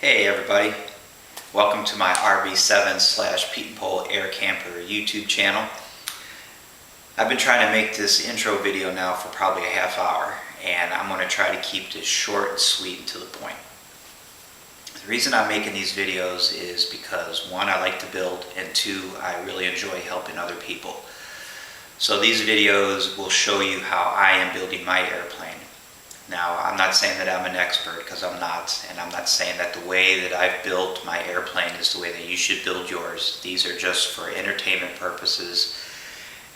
Hey everybody, welcome to my RV7 / Pete and Pole Air Camper YouTube channel. I've been trying to make this intro video now for probably a half hour, and I'm going to try to keep this short and sweet and to the point. The reason I'm making these videos is because one, I like to build, and two, I really enjoy helping other people. So these videos will show you how I am building my airplane. Now, I'm not saying that I'm an expert, because I'm not, and I'm not saying that the way that I've built my airplane is the way that you should build yours. These are just for entertainment purposes.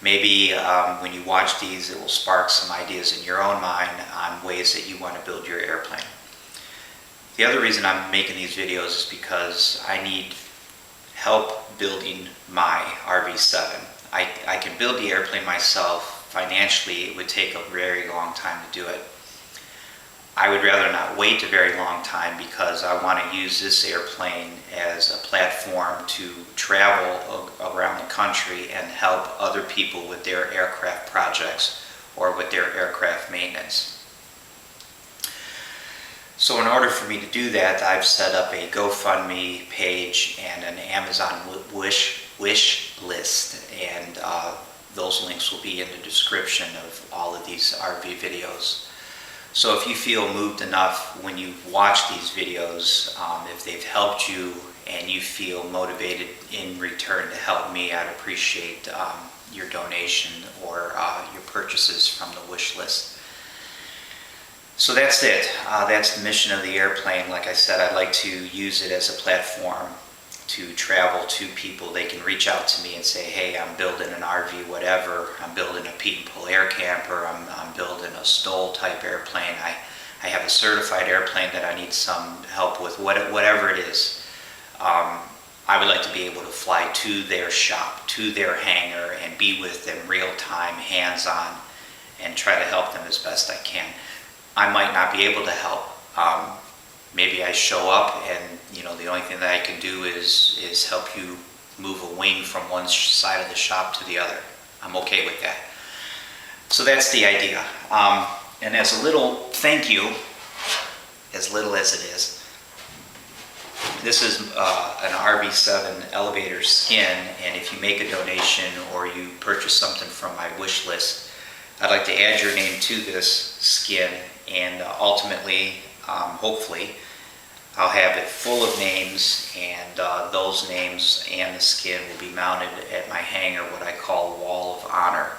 Maybe when you watch these, it will spark some ideas in your own mind on ways that you want to build your airplane. The other reason I'm making these videos is because I need help building my RV7. I can build the airplane myself. Financially, it would take a very long time to do it. I would rather not wait a very long time because I want to use this airplane as a platform to travel around the country and help other people with their aircraft projects or with their aircraft maintenance. So in order for me to do that, I've set up a GoFundMe page and an Amazon wish list, and those links will be in the description of all of these RV videos. So if you feel moved enough when you watch these videos, if they've helped you and you feel motivated in return to help me, I'd appreciate your donation or your purchases from the wish list. So that's it. That's the mission of the airplane. Like I said, I'd like to use it as a platform to travel to people. They can reach out to me and say, hey, I'm building an RV, whatever. I'm building a Pete and Pole air camper. I'm building a Stoll type airplane. I have a certified airplane that I need some help with, whatever it is. I would like to be able to fly to their shop, to their hangar, and be with them real time, hands-on, and try to help them as best I can. I might not be able to help. Maybe I show up and the only thing that I can do is help you move a wing from one side of the shop to the other. I'm okay with that. So that's the idea. And as a little thank you, as little as it is, this is an RV7 elevator skin, and if you make a donation or you purchase something from my wish list, I'd like to add your name to this skin, and ultimately, hopefully, I'll have it full of names, and those names and the skin will be mounted at my hangar, what I call Wall of Honor,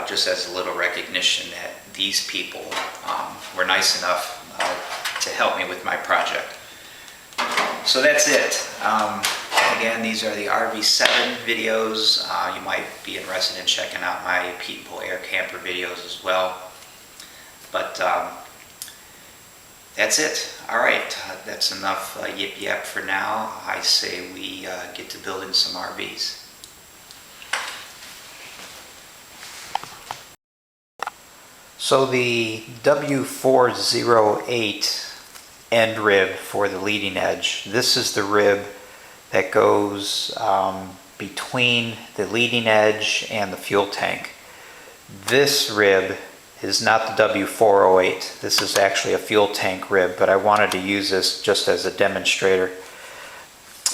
just as a little recognition that these people were nice enough to help me with my project. So that's it. Again, these are the RV7 videos. You might be interested in checking out my Pete and Pole air camper videos as well. But that's it. All right, that's enough yip yap for now. I say we get to building some RVs. So the W408 end rib for the leading edge, this is the rib that goes between the leading edge and the fuel tank. This rib is not the W408. This is actually a fuel tank rib, but I wanted to use this just as a demonstrator.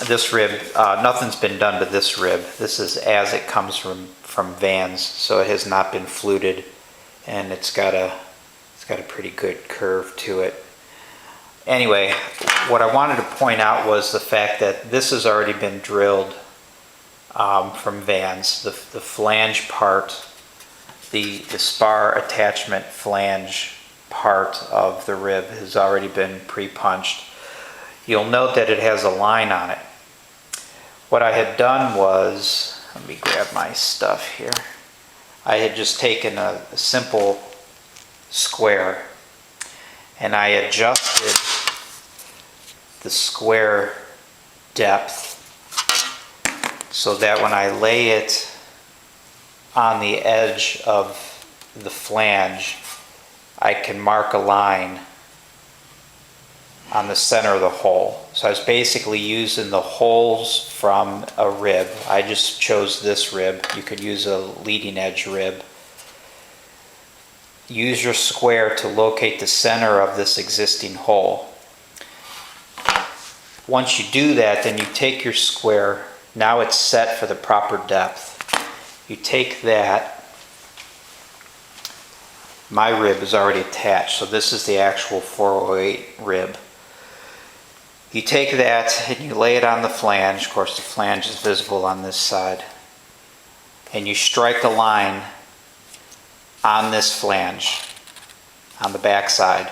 This rib, nothing's been done to this rib. This is as it comes from Vans, so it has not been fluted, and it's got a pretty good curve to it. Anyway, what I wanted to point out was the fact that this has already been drilled from Vans. The flange part, the spar attachment flange part of the rib has already been pre-punched. You'll note that it has a line on it. What I had done was, let me grab my stuff here. I had just taken a simple square and I adjusted the square depth so that when I lay it on the edge of the flange, I can mark a line on the center of the hole. So I was basically using the holes from a rib. I just chose this rib. You could use a leading edge rib. Use your square to locate the center of this existing hole. Once you do that, then you take your square. Now it's set for the proper depth. You take that. My rib is already attached, so this is the actual 408 rib. You take that and you lay it on the flange. Of course, the flange is visible on this side. And you strike a line on this flange, on the back side.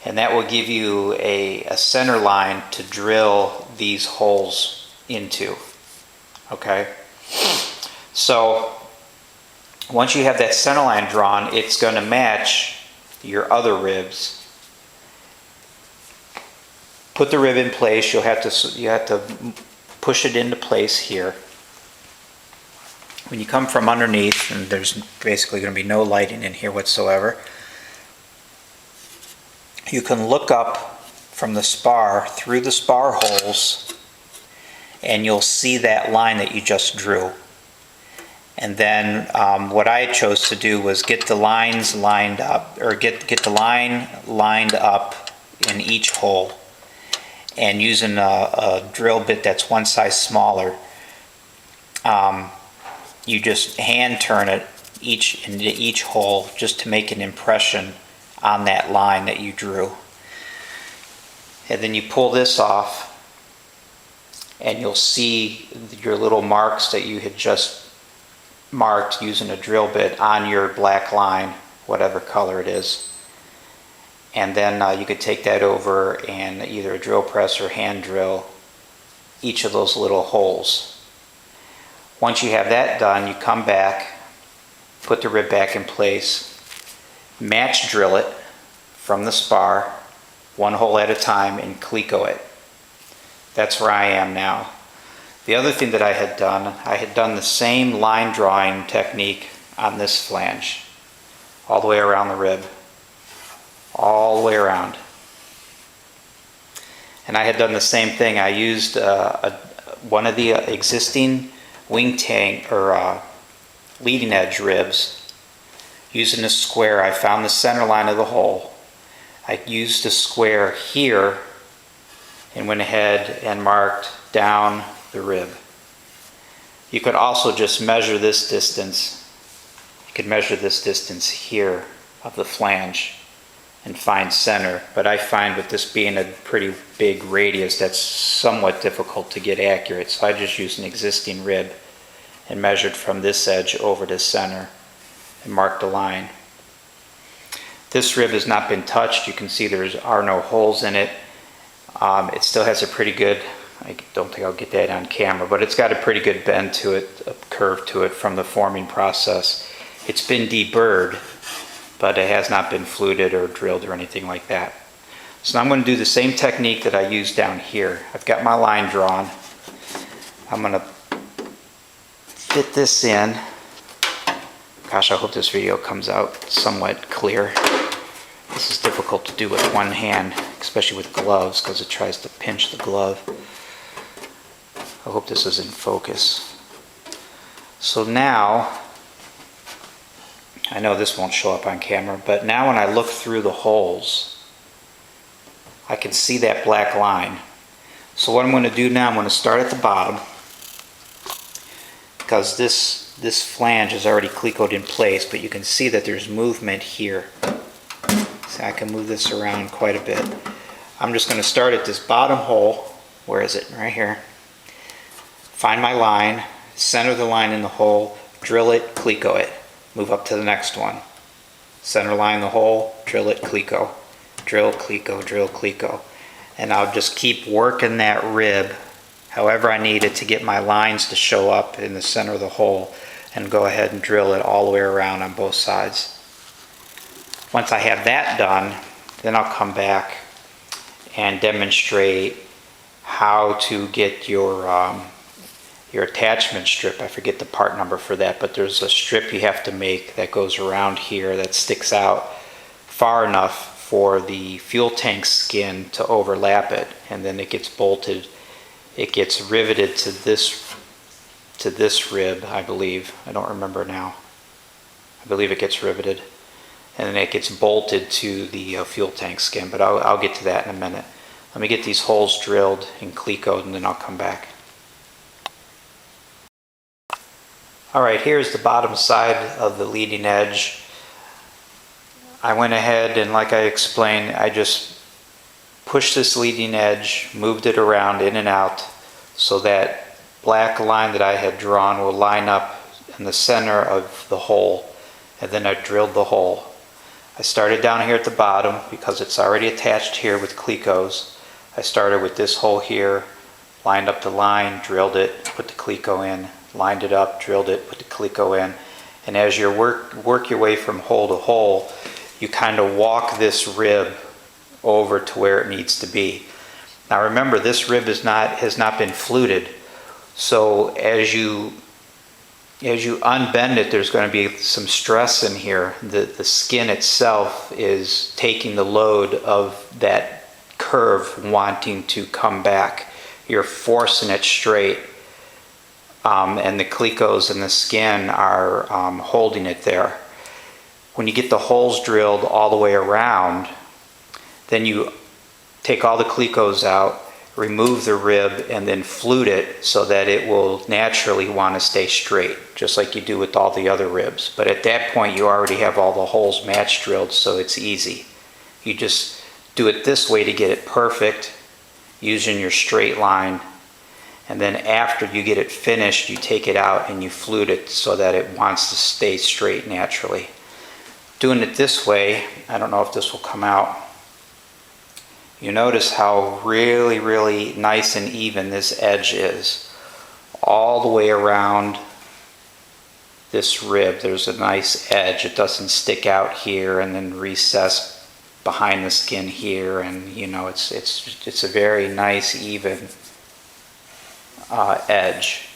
And that will give you a center line to drill these holes into. Okay? So, once you have that center line drawn, it's going to match your other ribs. Put the rib in place. You have to push it into place here. When you come from underneath, and there's basically going to be no lighting in here whatsoever, you can look up from the spar through the spar holes, and you'll see that line that you just drew. And then what I chose to do was get the lines lined up, or get the line lined up in each hole. And using a drill bit that's one size smaller, you just hand turn it into each hole just to make an impression on that line that you drew. And then you pull this off, and you'll see your little marks that you had just marked using a drill bit on your black line, whatever color it is. And then you could take that over and either a drill press or hand drill each of those little holes. Once you have that done, you come back, put the rib back in place, match drill it from the spar, one hole at a time, and cleco it. That's where I am now. The other thing that I had done the same line drawing technique on this flange, all the way around the rib. All the way around. And I had done the same thing. I used one of the existing wing tank or leading edge ribs. Using a square, I found the center line of the hole. I used a square here and went ahead and marked down the rib. You could also just measure this distance. You could measure this distance here of the flange and find center, but I find with this being a pretty big radius, that's somewhat difficult to get accurate, so I just used an existing rib and measured from this edge over to center and marked a line. This rib has not been touched. You can see there are no holes in it. It still has a pretty good, I don't think I'll get that on camera, but it's got a pretty good bend to it, a curve to it from the forming process. It's been deburred, but it has not been fluted or drilled or anything like that. So now I'm going to do the same technique that I used down here. I've got my line drawn. I'm going to fit this in. Gosh, I hope this video comes out somewhat clear. This is difficult to do with one hand, especially with gloves, because it tries to pinch the glove. I hope this is in focus. So now, I know this won't show up on camera, but now when I look through the holes, I can see that black line. So what I'm going to do now, I'm going to start at the bottom, because this flange is already clecoed in place, but you can see that there's movement here. So I can move this around quite a bit. I'm just going to start at this bottom hole. Where is it? Right here. Find my line, center the line in the hole, drill it, cleco it. Move up to the next one. Center line the hole, drill it, cleco. Drill, cleco, drill, cleco. And I'll just keep working that rib however I need it to get my lines to show up in the center of the hole, and go ahead and drill it all the way around on both sides. Once I have that done, then I'll come back and demonstrate how to get your attachment strip. I forget the part number for that, but there's a strip you have to make that goes around here that sticks out far enough for the fuel tank skin to overlap it, and then it gets bolted. It gets riveted to this rib, I believe. I don't remember now. I believe it gets riveted, and then it gets bolted to the fuel tank skin, but I'll get to that in a minute. Let me get these holes drilled and clecoed and then I'll come back. Alright, here's the bottom side of the leading edge. I went ahead and, like I explained, I just pushed this leading edge, moved it around in and out so that black line that I had drawn will line up in the center of the hole, and then I drilled the hole. I started down here at the bottom because it's already attached here with clecos. I started with this hole here, lined up the line, drilled it, put the cleco in, lined it up, drilled it, put the cleco in, and as you work your way from hole to hole, you kind of walk this rib over to where it needs to be. Now remember, this rib has not been fluted, so as you unbend it, there's going to be some stress in here. The skin itself is taking the load of that curve wanting to come back. You're forcing it straight, and the clecos and the skin are holding it there. When you get the holes drilled all the way around, then you take all the clecos out, remove the rib, and then flute it so that it will naturally want to stay straight, just like you do with all the other ribs. But at that point, you already have all the holes match drilled, so it's easy. You just do it this way to get it perfect, using your straight line. And then after you get it finished, you take it out and you flute it so that it wants to stay straight naturally. Doing it this way, I don't know if this will come out. You notice how really, really nice and even this edge is. All the way around this rib, there's a nice edge. It doesn't stick out here and then recess behind the skin here, and you know, it's a very nice, even edge.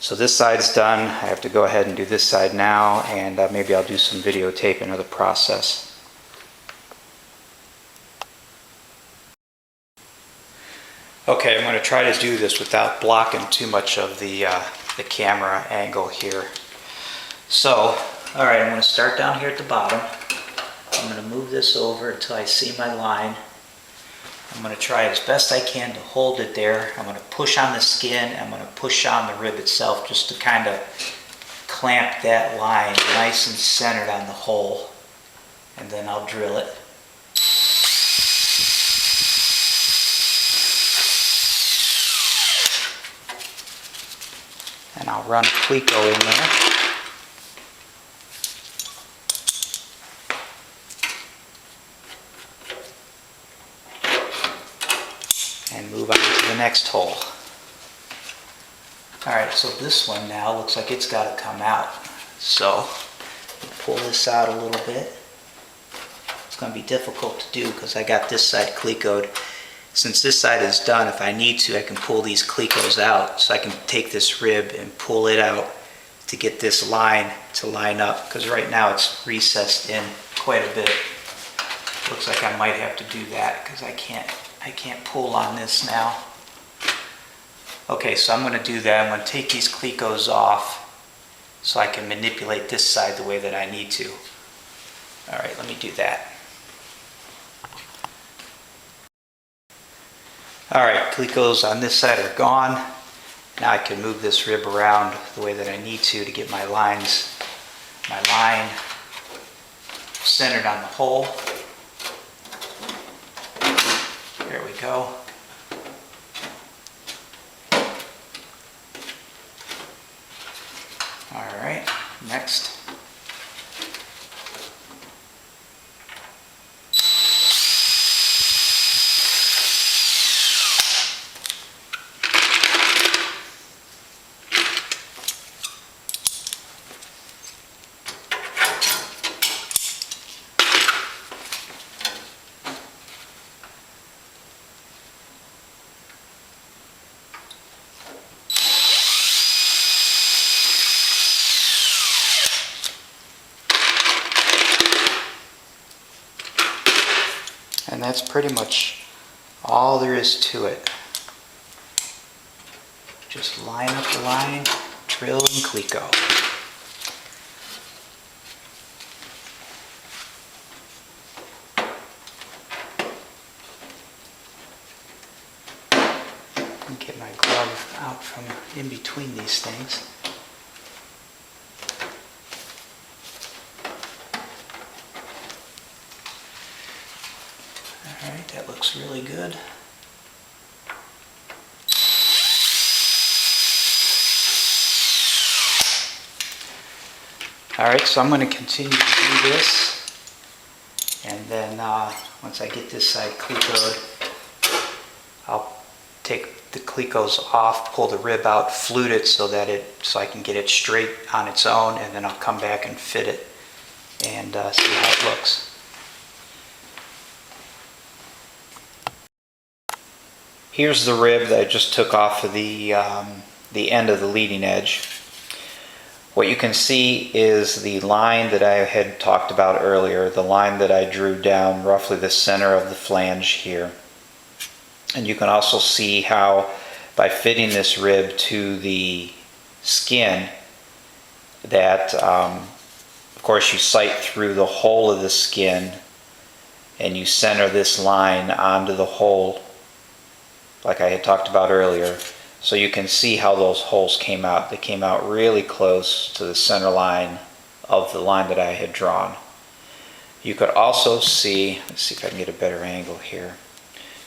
So this side's done. I have to go ahead and do this side now, and maybe I'll do some videotaping of the process. Okay, I'm going to try to do this without blocking too much of the camera angle here. So, alright, I'm going to start down here at the bottom. I'm going to move this over until I see my line. I'm going to try as best I can to hold it there. I'm going to push on the skin. I'm going to push on the rib itself just to kind of clamp that line nice and centered on the hole. And then I'll drill it. And I'll run a cleco in there. And move on to the next hole. Alright, so this one now looks like it's got to come out. So, pull this out a little bit. It's going to be difficult to do because I got this side clecoed. Since this side is done, if I need to, I can pull these clecos out. So I can take this rib and pull it out to get this line to line up. Because right now it's recessed in quite a bit. Looks like I might have to do that because I can't pull on this now. Okay, so I'm going to do that. I'm going to take these clecos off so I can manipulate this side the way that I need to. Alright, let me do that. Alright, clecos on this side are gone. Now I can move this rib around the way that I need to get my line centered on the hole. There we go. Alright, next. And that's pretty much all there is to it. Just line up the line, drill and cleco. Let me get my glove out from in between these things. All right, that looks really good. All right, so I'm going to continue to do this, and then once I get this side clecoed, I'll take the clecos off, pull the rib out, flute it so I can get it straight on its own, and then I'll come back and fit it and see how it looks. Here's the rib that I just took off of the end of the leading edge. What you can see is the line that I had talked about earlier, the line that I drew down roughly the center of the flange here. And you can also see how by fitting this rib to the skin that of course you sight through the hole of the skin and you center this line onto the hole like I had talked about earlier. So you can see how those holes came out. They came out really close to the center line of the line that I had drawn. You could also see, let's see if I can get a better angle here.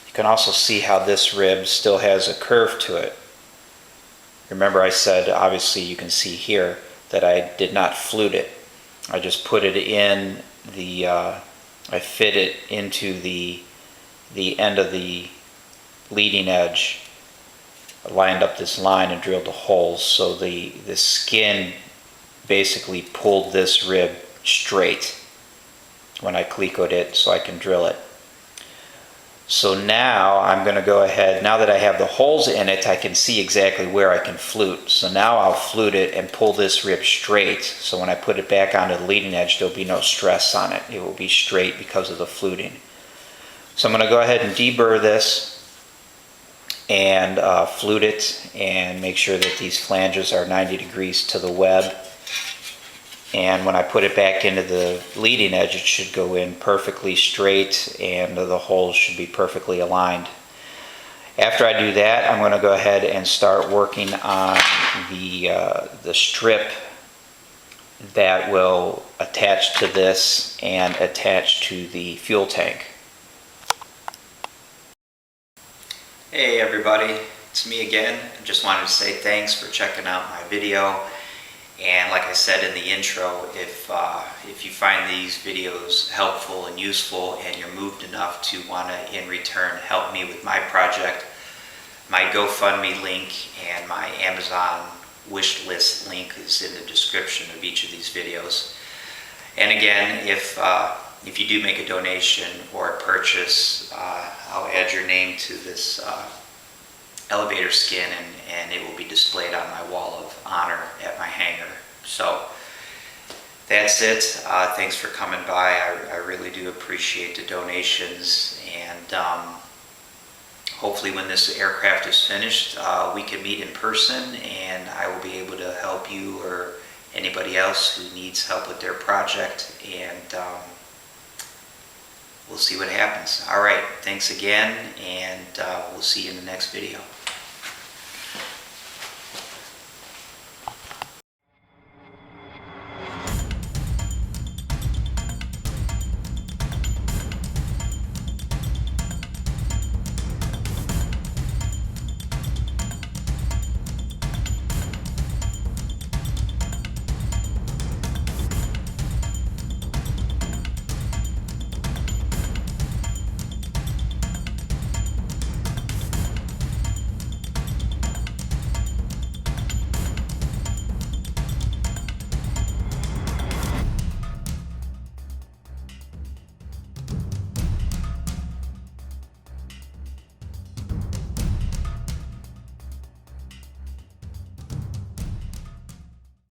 You can also see how this rib still has a curve to it. Remember I said, obviously you can see here, that I did not flute it. I just put it in the, I fit it into the end of the leading edge. I lined up this line and drilled the holes so the skin basically pulled this rib straight when I clecoed it so I can drill it. So now I'm going to go ahead, now that I have the holes in it, I can see exactly where I can flute. So now I'll flute it and pull this rib straight, so when I put it back onto the leading edge there'll be no stress on it. It will be straight because of the fluting. So I'm going to go ahead and deburr this and flute it and make sure that these flanges are 90 degrees to the web. And when I put it back into the leading edge, it should go in perfectly straight and the holes should be perfectly aligned. After I do that, I'm going to go ahead and start working on the strip that will attach to this and attach to the fuel tank. Hey everybody, it's me again. I just wanted to say thanks for checking out my video. And like I said in the intro, if you find these videos helpful and useful and you're moved enough to want to in return help me with my project, my GoFundMe link and my Amazon wish list link is in the description of each of these videos. And again, if you do make a donation or a purchase, I'll add your name to this elevator skin and it will be displayed on my wall of honor at my hangar. So that's it. Thanks for coming by. I really do appreciate the donations, and hopefully when this aircraft is finished we can meet in person and I will be able to help you or anybody else who needs help with their project, and we'll see what happens. All right, thanks again, and we'll see you in the next video.